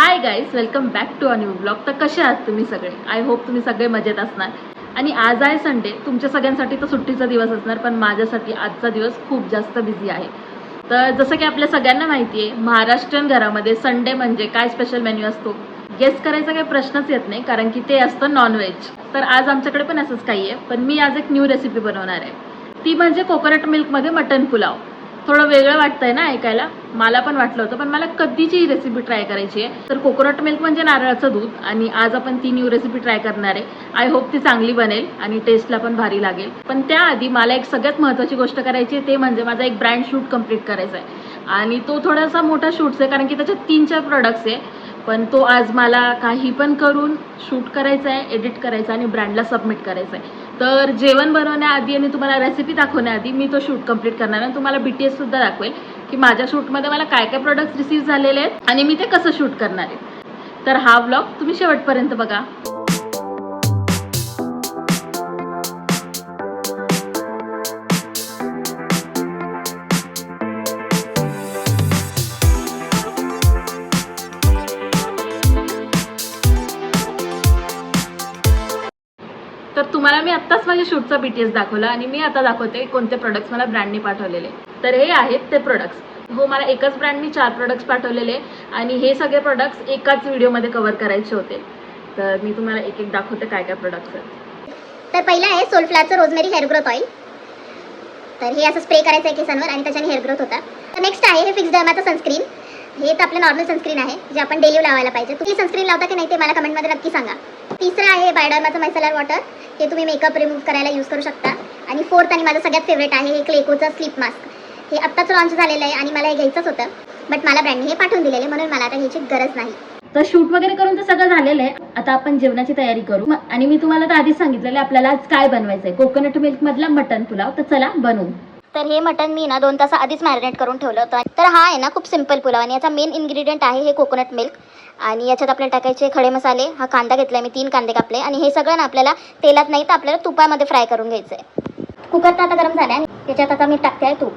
High guys, welcome back to a new blog. तर कसे आहात तुम्ही सगळे? आय होप तुम्ही सगळे मजेत असणार. आणि आज आहे संडे. तुमच्या सगळ्यांसाठी तर सुट्टीचा दिवस असणार, पण माझ्यासाठी आजचा दिवस खूप जास्त बिझी आहे. तर जसं की आपल्या सगळ्यांना माहिती आहे, महाराष्ट्रीयन घरामध्ये संडे म्हणजे काय स्पेशल मेन्यू असतो गेस करायचा काही प्रश्नच येत नाही, कारण की ते असतं नॉनव्हेज. तर आज आमच्याकडे पण असंच काही आहे, पण मी आज एक न्यू रेसिपी बनवणार आहे. ती म्हणजे कोकोनट मिल्कमध्ये मटन पुलाव. थोडं वेगळं वाटतंय ना ऐकायला, मला पण वाटलं होतं, पण मला कधीची ही रेसिपी ट्राय करायची आहे. तर कोकोनट मिल्क म्हणजे नारळाचं दूध, आणि आज आपण ती न्यू रेसिपी ट्राय करणार आहे. आय होप ती चांगली बनेल आणि टेस्टला पण भारी लागेल. पण त्याआधी मला एक सगळ्यात महत्त्वाची गोष्ट करायची आहे, ते म्हणजे माझा एक ब्रँड शूट कंप्लीट करायचा आहे. आणि तो थोडासा मोठा शूट्स आहे, कारण की त्याच्यात 3-4 प्रोडक्ट्स आहे. पण तो आज मला काही पण करून शूट करायचा आहे, एडिट करायचा आणि ब्रँडला सबमिट करायचा आहे. तर जेवण बनवण्याआधी आणि तुम्हाला रेसिपी दाखवण्याआधी मी तो शूट कंप्लीट करणार आहे. तुम्हाला BTS सुद्धा दाखवेल की माझ्या शूटमध्ये मला काय काय प्रोडक्ट्स रिसीव्ह झालेले आहेत आणि मी ते कसं शूट करणार आहे. तर हा व्लॉग तुम्ही शेवटपर्यंत बघा. तर तुम्हाला मी आत्ताच माझ्या शूटचा BTS दाखवला, आणि मी आता दाखवते कोणते प्रोडक्ट्स मला ब्रँडने पाठवलेले. तर हे आहेत ते प्रोडक्ट्स. हो, मला एकाच ब्रँडनी 4 प्रोडक्ट्स पाठवलेले, आणि हे सगळे प्रोडक्ट्स एकाच व्हिडिओमध्ये कव्हर करायचे होते. तर मी तुम्हाला एक एक दाखवते काय काय प्रोडक्ट्स आहेत. तर पहिलं आहे सोलफ्लॉवरचं रोजमेरी हेअर ग्रोथ ऑइल. तर हे असं स्प्रे करायचं आहे केसांवर आणि त्याच्याने हेअर ग्रोथ होतात. तर नेक्स्ट आहे हे फिक्स डर्माचं सनस्क्रीन. हे तर आपलं नॉर्मल सनस्क्रीन आहे, जे आपण डेली लावायला पाहिजे. तुम्ही सनस्क्रीन लावता की नाही ते मला कमेंटमध्ये नक्की सांगा. तिसरं आहे बायोडर्माचं मायसेलर वॉटर. हे तुम्ही मेकअप रिमूव्ह करायला यूज करू शकता. आणि फोर्थ आणि माझं सगळ्यात फेवरेट आहे हे क्लेकोचं स्लीप मास्क. हे आत्ताच लॉन्च झालेलं आहे आणि मला हे घ्यायचंच होतं, बट मला ब्रँडने हे पाठवून दिलेले, म्हणून मला आता ह्याची गरज नाही. तर शूट वगैरे करून तर सगळं झालेलं आहे. आता आपण जेवणाची तयारी करू. आणि मी तुम्हाला तर आधीच सांगितलेलं आपल्याला आज काय बनवायचं आहे, कोकोनट मिल्क मधला मटन पुलाव. तर चला बनवू. तर हे मटन मी ना 2 तास आधीच मॅरिनेट करून ठेवलं होतं. तर हा आहे ना खूप सिंपल पुलाव, आणि याचा मेन इन्ग्रेडियंट आहे हे कोकोनट मिल्क. आणि याच्यात आपल्याला टाकायचे खडे मसाले. हा कांदा घेतला मी 3 कांदे कापले, आणि हे सगळं ना आपल्याला तेलात नाही तर आपल्याला तुपामध्ये फ्राय करून घ्यायचं आहे. कुकर तर आता गरम झालं आहे, त्याच्यात आता मी टाकते आहे तूप.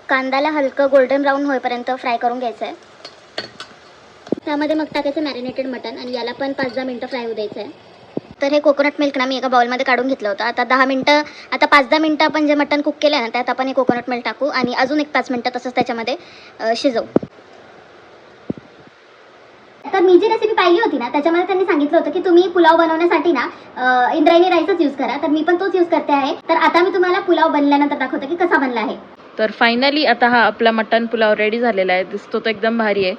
कांद्याला हलकं गोल्डन ब्राऊन होईपर्यंत फ्राय करून घ्यायचं आहे. त्यामध्ये मग टाकायचं मॅरिनेटेड मटन, आणि याला पण 5-10 मिनटं फ्राय होऊ द्यायचं आहे. तर हे कोकोनट मिल्क ना मी एका बाउलमध्ये काढून घेतलं होतं. आता 10 मिनटं, आता 5-10 मिनटं आपण जे मटन कुक केलं ना त्यात आपण हे कोकोनट मिल्क टाकू, आणि अजून एक 5 मिनटं तसंच त्याच्यामध्ये शिजवू. तर मी जी रेसिपी पाहिली होती ना त्याच्यामध्ये त्यांनी सांगितलं होतं की तुम्ही पुलाव बनवण्यासाठी ना इंद्रायणी राईसच यूज करा. तर मी पण तोच यूज करते आहे. तर आता मी तुम्हाला पुलाव बनल्यानंतर दाखवते की कसा बनला आहे. तर फायनली आता हा आपला मटन पुलाव रेडी झालेला आहे. दिसतो तो एकदम भारी आहे,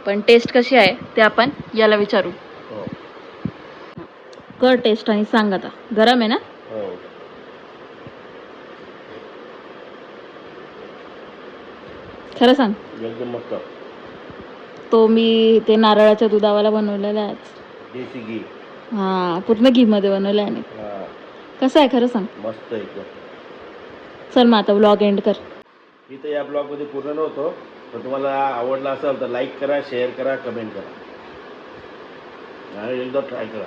पण टेस्ट कशी आहे ते आपण याला विचारू. कर टेस्ट आणि सांग. आता गरम आहे ना? खरं सांग. एकदम मस्त. तो मी ते नारळाच्या दुधावाला बनवलेला आहे. देसी घी. हा, पूर्ण घी मध्ये बनवलं आहे. कसं आहे खरं सांग. मस्त एकदम. चल मग आता व्लॉग एंड कर. मी तर या ब्लॉग मध्ये पूर्ण नव्हतो, पण तुम्हाला आवडला असेल तर लाईक करा, शेअर करा, कमेंट करा आणि एकदा ट्राय करा.